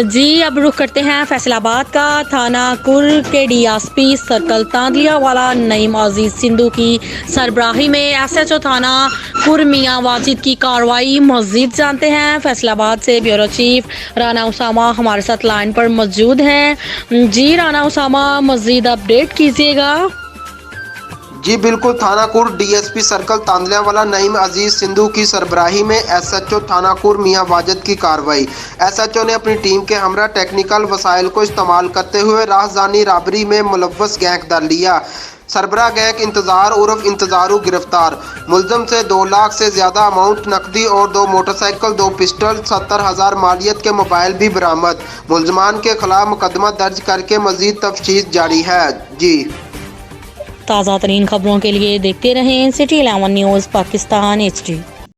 जी अब रुख करते हैं फैसलाबाद का। थाना कुर के डीएसपी सर्कल तांदलिया वाला नईम अजीज सिंधु की सरबराही में एसएचओ थाना कुर मियां वाजिद की कार्रवाई। मजीद जानते हैं फैसलाबाद से ब्यूरो चीफ राना उसामा हमारे साथ लाइन पर मौजूद हैं। जी राना उसामा, मजीद अपडेट कीजिएगा। जी बिल्कुल, थानाकुर डीएसपी सर्कल तांदलियावाला नईम अजीज सिंधु की सरबराही में एसएचओ थानाकुर मियां वाजिद की कार्रवाई। एसएचओ ने अपनी टीम के हमरा टेक्निकल वसाइल को इस्तेमाल करते हुए राहजानी राबरी में मुलव्वस गैंग दर लिया। सरबराह गैंग इंतजार उर्फ इंतजारू गिरफ्तार। मुलजम से 2 लाख से ज्यादा अमाउंट नकदी और 2 मोटरसाइकिल, 2 पिस्टल, 70,000 मालियत के मोबाइल भी बरामद। मुलजमान के खिलाफ मुकदमा दर्ज करके मजीद तफ्तीश जारी है। जी ताज़ा तरीन खबरों के लिए देखते रहें सिटी 11 न्यूज़ पाकिस्तान HD।